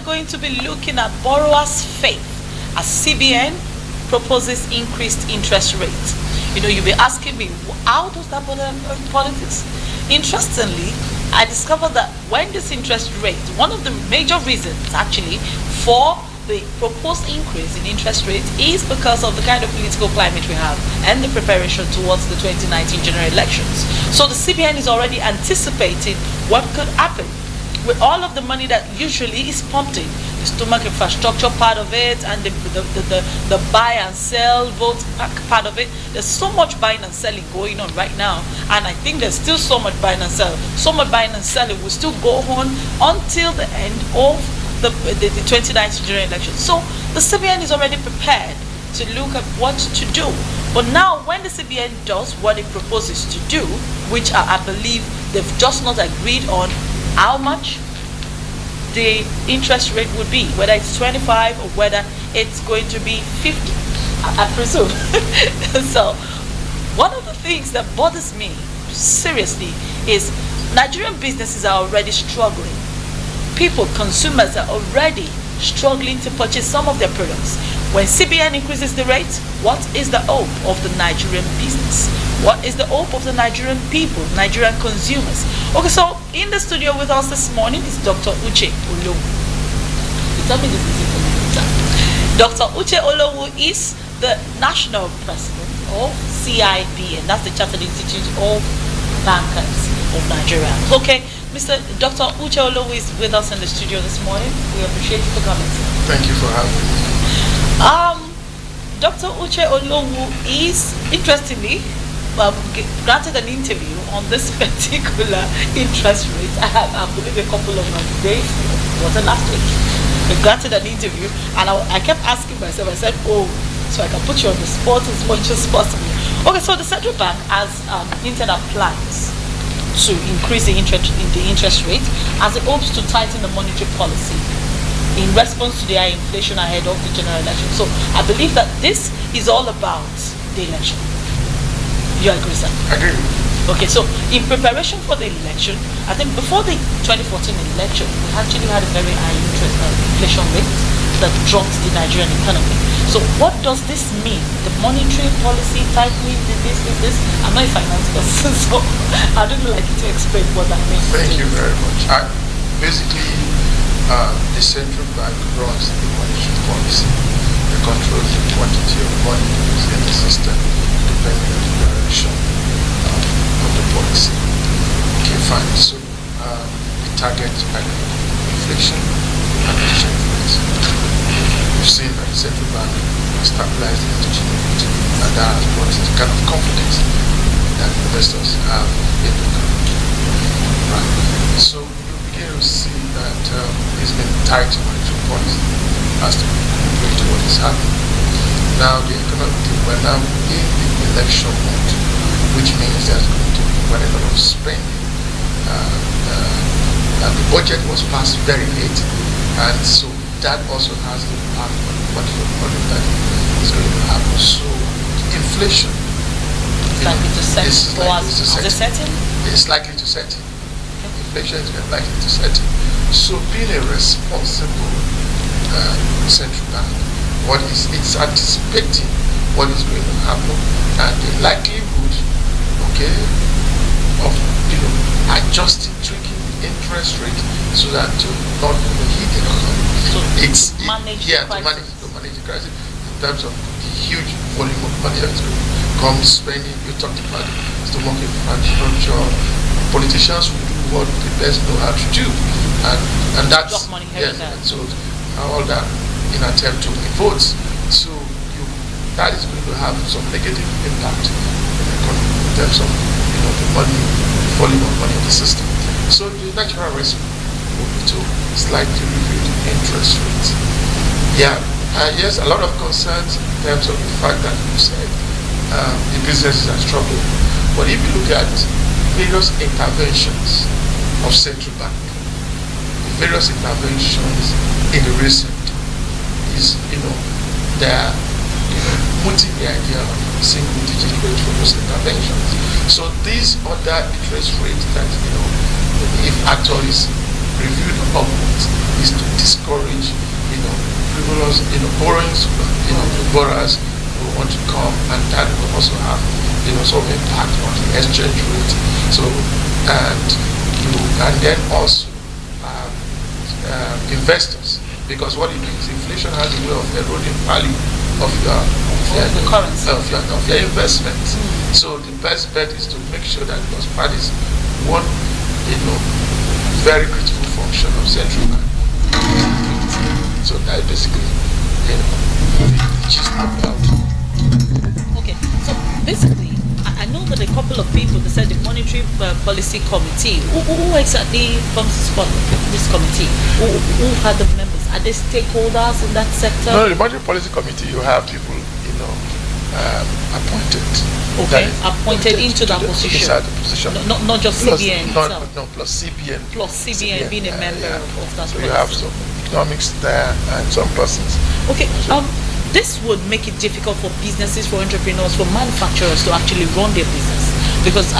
going to be looking at borrowers' faith as CBN proposes increased interest rates. You'll be asking me, how does that bother politics? Interestingly, I discovered that when this interest rate, one of the major reasons actually for the proposed increase in interest rates is because of the kind of political climate we have and the preparation towards the 2019 general elections. So the CBN is already anticipating what could happen with all of the money that usually is pumped in, the stomach infrastructure part of it, and the buy and sell vote part of it. There's so much buying and selling going on right now, and I think there's still so much buying and selling. So much buying and selling will still go on until the end of the 2019 general election. So the CBN is already prepared to look at what to do. But now when the CBN does what it proposes to do, which I believe they've just not agreed on how much the interest rate would be, whether it's 25 or whether it's going to be 50, I presume. So one of the things that bothers me seriously is Nigerian businesses are already struggling. People, consumers are already struggling to purchase some of their products. When CBN increases the rate, what is the hope of the Nigerian business? What is the hope of the Nigerian people, Nigerian consumers? Okay, so in the studio with us this morning is Dr. Uche Olowu. Tell me this is Dr. Uche Olowu is the national president of CIB, and that's the Chartered Institute of Bankers of Nigeria. Okay, Mr. Dr. Uche Olowu is with us in the studio this morning. We appreciate you for coming. Thank you for having me. Dr. Uche Olowu is, interestingly, granted an interview on this particular interest rate. I believe a couple of days, wasn't last week. He granted an interview, and I kept asking myself, I said, so I can put you on the spot as much as possible. Okay, so the central bank has hinted at plans to increase the interest rate as it hopes to tighten the monetary policy in response to the high inflation ahead of the general election. So I believe that this is all about the election. You agree, sir? I agree. Okay, so in preparation for the election, I think before the 2014 election, we actually had a very high inflation rate that dropped the Nigerian economy. So what does this mean? The monetary policy tightening, this? I'm not a finance person, so I don't like you to explain what that means. Thank you very much. Basically, the central bank runs the monetary policy. It controls the quantity of money in the system, depending on the direction of the policy. Okay, fine. So the target inflation and exchange rates. We've seen that the central bank has stabilized the exchange rate, and that has brought the kind of confidence that investors have in the economy. Right. So you begin to see that it's been tight monetary policy as to what is happening. Now the economy, we're now in the election mode, which means there's going to be quite a lot of spending. The budget was passed very late, and so that also has an impact on what that is going to happen. So inflation is likely to set in. It's likely to set in. Inflation is likely to set in. So being a responsible central bank, it's anticipating what is going to happen, and the likelihood, of adjusting, tweaking the interest rate so that to not hit the economy. So to manage the crisis in terms of the huge volume of money that's going to come spending. You talked about the stomach infrastructure. Politicians will do what they best know how to do, and that's so all that in attempt to win votes. So that is going to have some negative impact in the economy in terms of the money, the volume of money in the system. So the natural response will be to slightly review the interest rates. Yes, a lot of concerns in terms of the fact that you said the businesses are struggling. But if you look at various interventions of central bank, the various interventions in the recent is, they're putting the idea of single digit rate for those interventions. So these other interest rates that, if actually reviewed upwards is to discourage, frivolous, borrowings, borrowers who want to come, and that will also have, some impact on the exchange rate. So, and then also investors, because what it means, inflation has a way of eroding value of your currency, of your investment. So the best bet is to make sure that, because that is one, very critical function of central bank. So that is basically, the gist about. Okay, so basically, I know that a couple of people, they said the Monetary Policy Committee, who exactly forms this committee? Who are the members? Are they stakeholders in that sector? No, the Monetary Policy Committee, you have people, appointed. Okay, appointed into that position. Inside the position. Not just CBN itself. No, plus CBN. Plus CBN being a member of that. So you have some economics there and some persons. Okay, this would make it difficult for businesses, for entrepreneurs, for manufacturers to actually run their business. Because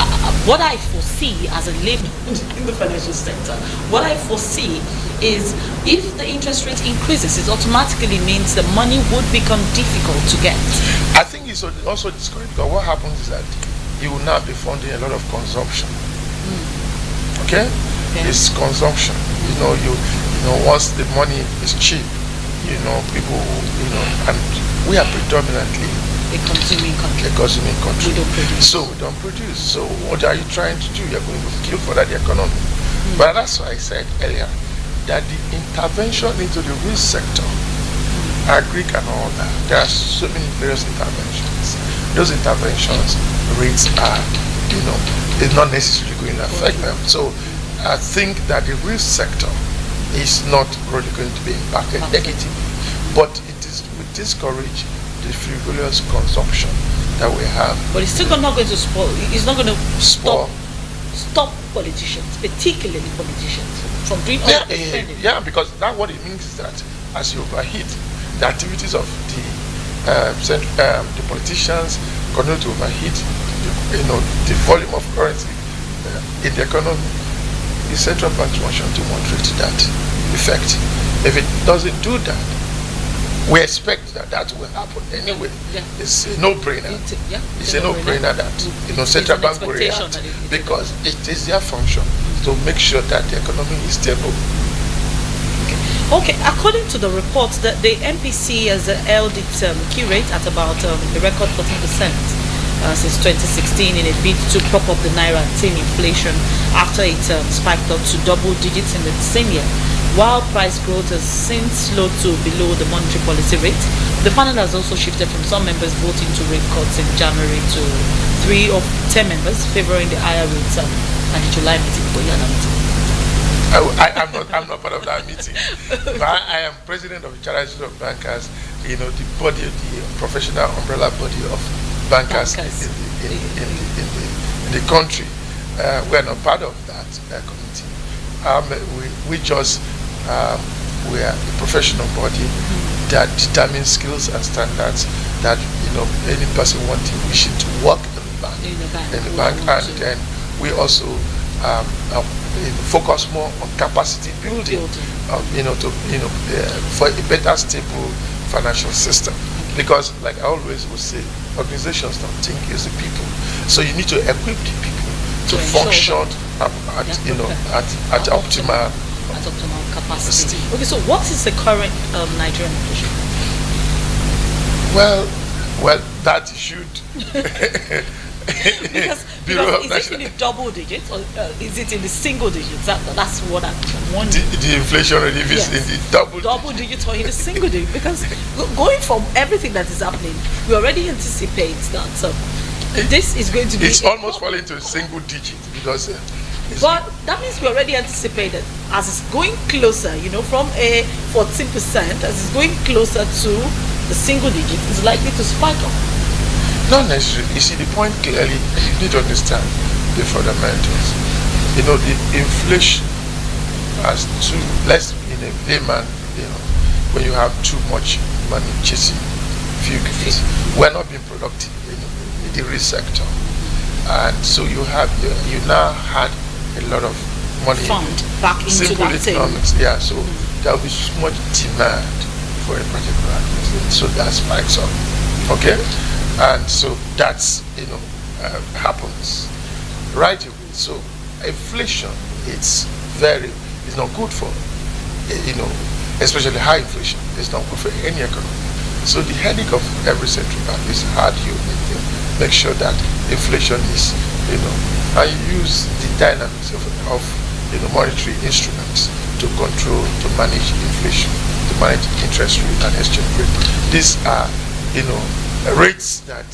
what I foresee as a layman in the financial sector, what I foresee is if the interest rate increases, it automatically means the money would become difficult to get. I think it's also discouraging, because what happens is that you will now be funding a lot of consumption. Okay? It's consumption. Once the money is cheap, people, and we are predominantly a consuming country. We don't produce. So we don't produce. So what are you trying to do? You're going to kill for that economy. But that's why I said earlier that the intervention into the real sector, agric and all that, there are so many various interventions. Those interventions rates are, it's not necessarily going to affect them. So I think that the real sector is not really going to be impacted negatively, but we discourage the frivolous consumption that we have. But it's still not going to spoil. It's not going to stop politicians, particularly politicians, from doing all the spending. Yeah, because that what it means is that as you overheat, the activities of the politicians continue to overheat. The volume of currency in the economy. The central bank's function to moderate that effect. If it doesn't do that, we expect that will happen anyway. It's a no-brainer. It's a no-brainer that central bank will react, because it is their function to make sure that the economy is stable. Okay. According to the report, that the MPC has held its key rate at about a record 14%. Since 2016 in a bid to prop up the naira and tame inflation after it spiked up to double digits in the same year. While price growth has since slowed to below the monetary policy rate, the panel has also shifted from some members voting to rate cuts in January to 3 of 10 members favoring the higher rates at the July meeting. I'm not part of that meeting, but I am president of the Chartered Institute of Bankers, the body, the professional umbrella body of bankers in the country. We are not part of that committee. We are a professional body that determines skills and standards that any person wishing to work in the bank, and then we also focus more on capacity building, for a better stable financial system. Because, like I always would say, organizations don't think it's the people. So you need to equip the people to function at optimal capacity. Okay, so what is the current Nigerian inflation? Well, that should. because is it in the double digits or is it in the single digits? That's what I'm wondering. The inflation rate, if it's in the double digits or in the single digits, because going from everything that is happening, we already anticipate that this is going to be. It's almost falling to a single digit, because. But that means we already anticipated as it's going closer, from a 14%, as it's going closer to the single digit, it's likely to spike up. Not necessarily. You see, the point clearly, you need to understand the fundamentals. The inflation has too, less in a layman, when you have too much money chasing few goods, we're not being productive in the real sector. And so you now had a lot of money fund back into simple that thing. economics. Yeah, so there will be so much demand for a particular thing, so that spikes up. Okay, and so that's happens right away. So inflation, it's not good for especially high inflation. It's not good for any economy. So the headache of every central bank is how do you make sure that inflation is and you use the dynamics of monetary instruments to manage inflation, to manage interest rate and exchange rate. These are rates that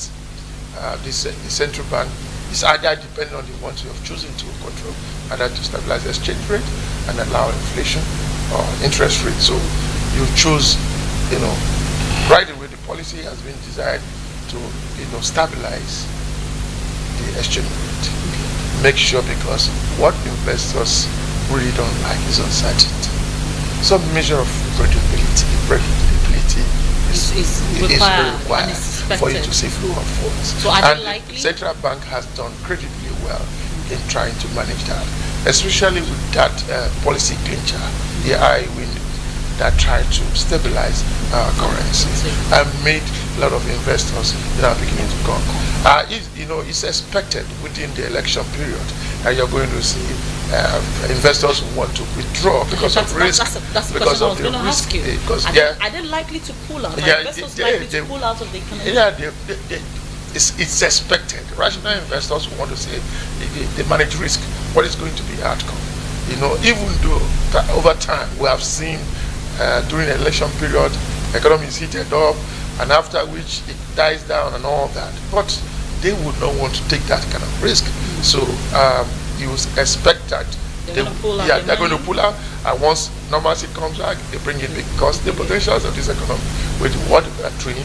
the central bank is either depending on the ones you have chosen to control, either to stabilize the exchange rate and allow inflation or interest rate. So you choose, right away the policy has been designed to stabilize the exchange rate. Make sure, because what investors really don't like is uncertainty. Some measure of predictability is required for you to see flow of funds. So are they likely? The central bank has done incredibly well in trying to manage that, especially with that policy clincher, the high wind that tried to stabilize our currency and made a lot of investors beginning to come. It's expected within the election period that you're going to see investors who want to withdraw because of risk. That's the because question I of was the going to risk. ask you. Because, are they likely to pull out? Are investors likely to pull out of the economy? Yeah, it's expected. Rational investors who want to say they manage risk. What is going to be the outcome? Even though over time we have seen during the election period, economy is heated up, and after which it dies down and all that. But they would not want to take that kind of risk. So you expect that they're going to pull out, and once normalcy comes back, they bring it because the potentials of this economy, with what we are doing,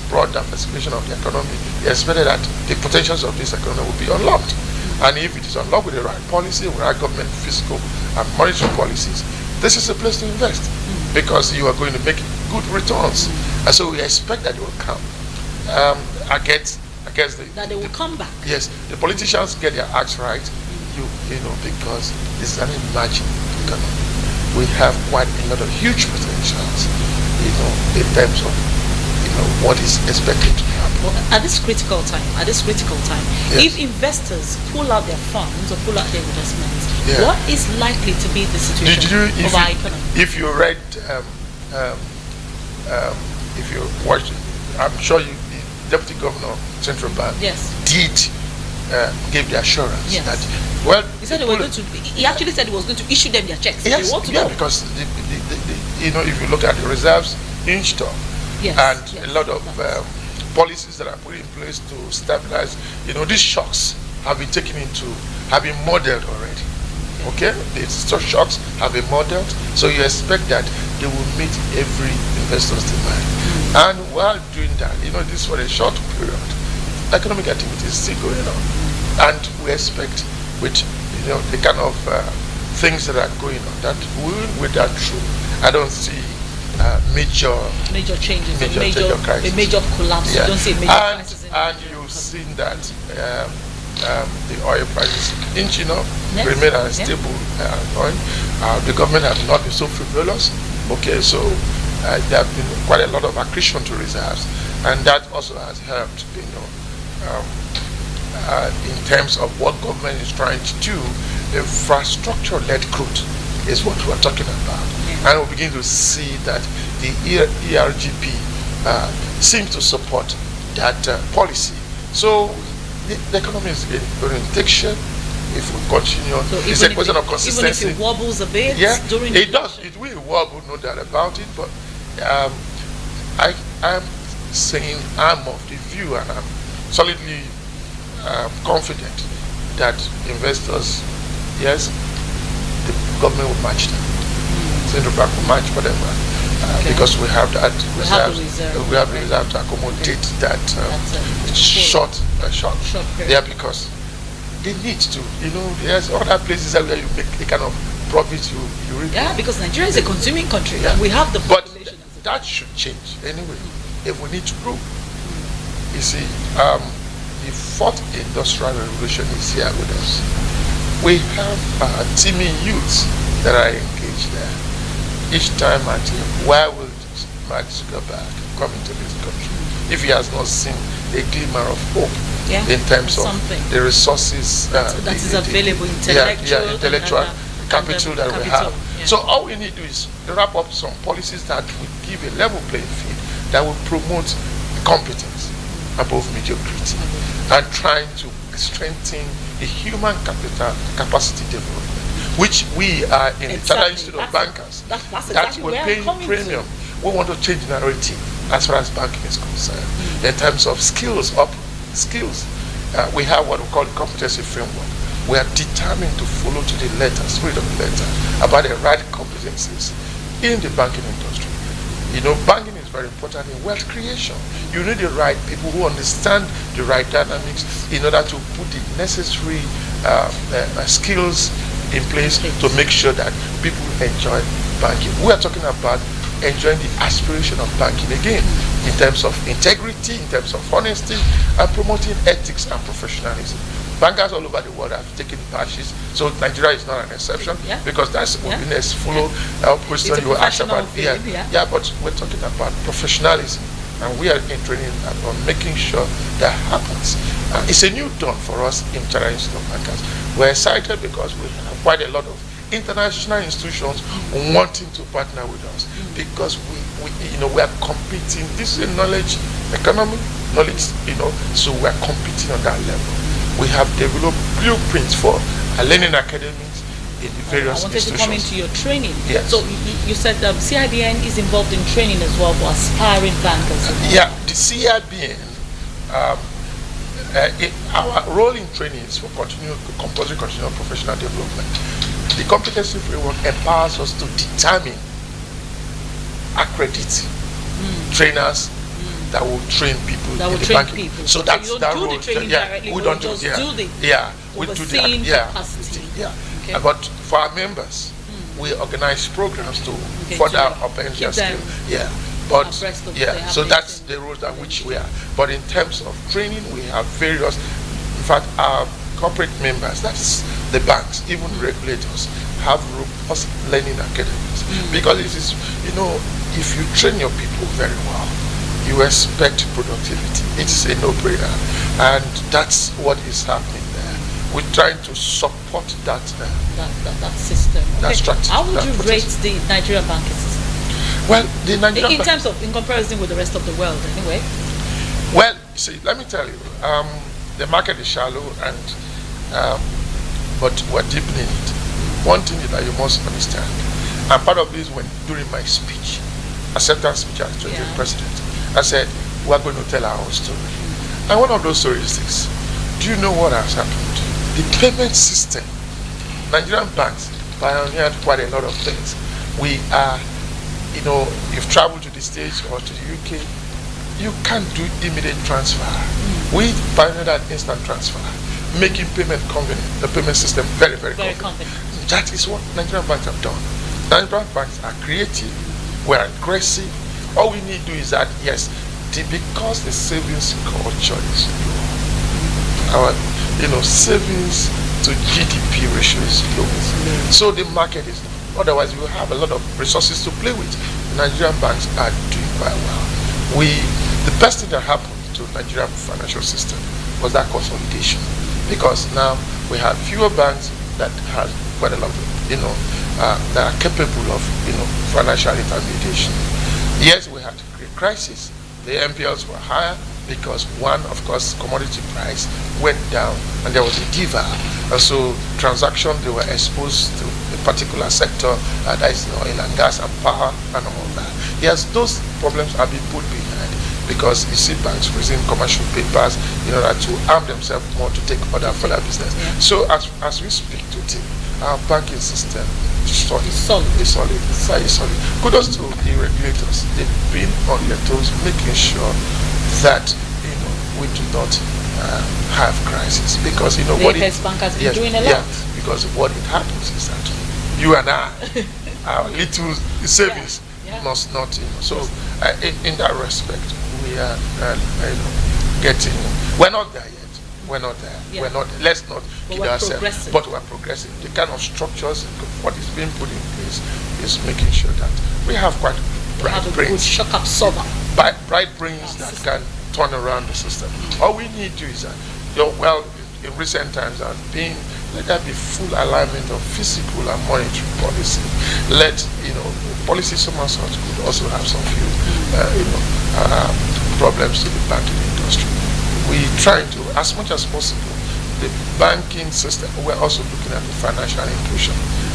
broad diversification of the economy, they expected that the potentials of this economy will be unlocked. And if it is unlocked with the right policy, with right government fiscal and monetary policies, this is a place to invest because you are going to make good returns. And so we expect that it will come. Against that they will come back. Yes, the politicians get their acts right, because this is an emerging economy. We have quite a lot of huge potentials, in terms of what is expected to happen. Well, at this critical time, yes. If investors pull out their funds or pull out their investments, what is likely to be the situation of our economy? If you read, if you watched, I'm sure the Deputy Governor, Central Bank, did give the assurance that, he said he actually said he was going to issue them their checks. Yes, because if you look at the reserves inched up, and a lot of policies that are put in place to stabilize, these shocks have been modeled already. Okay, these shocks have been modeled, so you expect that they will meet every investor's demand. And while doing that, this for a short period, economic activity is still going on, and we expect with the kind of things that are going on that with that through. I don't see major changes, crisis. a major collapse. You don't see a major crisis. And you've seen that the oil prices inching up, remain at a stable point. The government has not been so frivolous. Okay, so there have been quite a lot of accretion to reserves, and that also has helped, in terms of what government is trying to do. Infrastructure-led growth is what we're talking about. And we begin to see that the ERGP seems to support that policy. So the economy is going to take shape if we continue. So it's a question of consistency. Even if it wobbles a bit, during it does. It will wobble, no doubt about it. But I'm saying I'm of the view, and I'm solidly confident that investors, the government will match them. Central Bank will match whatever, because we have that reserve. We have the reserve to accommodate that short period. Yeah, because they need to. There's other places where you make the kind of profit you reap. Yeah, because Nigeria is a consuming country, and we have the population. But that should change anyway if we need to grow. You see, the fourth industrial revolution is here with us. We have teaming youths that are engaged there. Each time I think, why will Mark Zuckerberg come into this country if he has not seen a glimmer of hope in terms of the resources that is available, intellectual capital that we have. So all we need to do is wrap up some policies that will give a level playing field, that will promote competence above mediocrity, and trying to strengthen the human capital capacity development, which we are in the Chartered Institute of Bankers. That's we're paying premium. We want to change the narrative as far as banking is concerned. In terms of skills, we have what we call the competency framework. We are determined to follow to the letter, spirit of the letter, about the right competencies in the banking industry. Banking is very important in wealth creation. You need the right people who understand the right dynamics in order to put the necessary skills in place to make sure that people enjoy banking. We are talking about enjoying the aspiration of banking again, in terms of integrity, in terms of honesty, and promoting ethics and professionalism. Bankers all over the world have taken badges, so Nigeria is not an exception, because that's what the next question you asked about. But we're talking about professionalism, and we are in training on making sure that happens. It's a new dawn for us in Chartered Institute of Bankers. We're excited because we have quite a lot of international institutions wanting to partner with us, because we are competing. This is a knowledge economy, so we're competing on that level. We have developed blueprints for learning academies in the various institutions. I wanted to come into your training. Yes. So you said CIBN is involved in training as well for aspiring bankers. The CIBN, our role in training is for compulsory continual professional development. The competency framework empowers us to determine, accredit trainers that will train people in the banking. So that's you don't that do role. The training directly, we don't do just the we do the capacity. Okay. But for our members, we organize programs to further upend their skill. But so that's the role at which we are. But in terms of training, we have various. In fact, our corporate members, that's the banks, even regulators, have robust learning academies, because it is, if you train your people very well, you expect productivity. It's a no-brainer, and that's what is happening there. We're trying to support that system. That structure. How would you rate the Nigerian banking system? Well, the Nigerian in comparison with the rest of the world, anyway. Well, see, let me tell you, the market is shallow, and but we're deepening it. One thing that you must understand, and part of this when during my speech, acceptance speech as the president, I said we're going to tell our own story. And one of those stories is this: do you know what has happened? The payment system, Nigerian banks pioneered quite a lot of things. We are, you've traveled to the States or to the UK, you can't do immediate transfer. We pioneered that instant transfer, making payment convenient, the payment system very, very convenient. That is what Nigerian banks have done. Nigerian banks are creative, we're aggressive. All we need to do is that, because the savings culture is low, our savings to GDP ratio is low. So the market is low. Otherwise, we will have a lot of resources to play with. Nigerian banks are doing quite well. The best thing that happened to Nigerian financial system was that consolidation, because now we have fewer banks that have quite a lot of, that are capable of, financial intermediation. Yes, we had a great crisis. The NPLs were higher because one, of course, commodity price went down and there was a diva. And so transactions, they were exposed to a particular sector, that is oil and gas and power and all that. Yes, those problems are being put behind, because you see banks raising commercial papers in order to arm themselves more to take order for their business. So as we speak today, our banking system is solid. Kudos to the regulators. They've been on their toes, making sure that we do not have crisis, because what bankers been doing a lot. Because what it happens is that you and I, our little savings must not. So in that respect, we are getting. We're not there yet, we're not there. Yeah. We're not. Let's not kid ourselves. Progressing. But we're progressing. The kind of structures, what is being put in place, is making sure that we have quite bright brains. Shock absorber. Bright brains that can turn around the system. All we need to is in recent times, let there be full alignment of fiscal and monetary policy. Let policy somersault could also have some few problems to the banking industry. We try to, as much as possible, the banking system. We're also looking at the financial inclusion,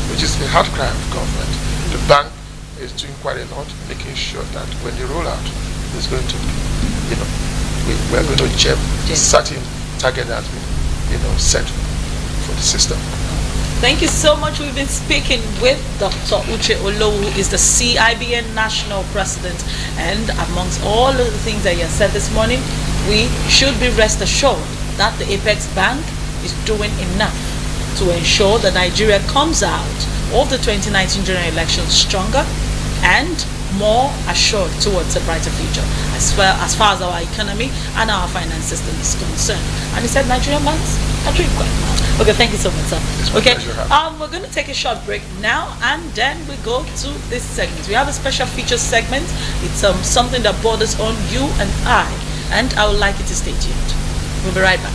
which is the hard cry of government. The bank is doing quite a lot, making sure that when they roll out, there's going to be, we're going to achieve certain target that has been, set for the system. Thank you so much. We've been speaking with Dr. Uche Olowu, who is the CIBN National President. And amongst all of the things that you have said this morning, we should be rest assured that the Apex Bank is doing enough to ensure that Nigeria comes out of the 2019 general elections stronger and more assured towards a brighter future as far as our economy and our finance system is concerned. And he said Nigerian banks are doing quite well. Okay, thank you so much, sir. Okay, we're going to take a short break now, and then we go to this segment. We have a special feature segment. It's something that borders on you and I would like you to stay tuned. We'll be right back.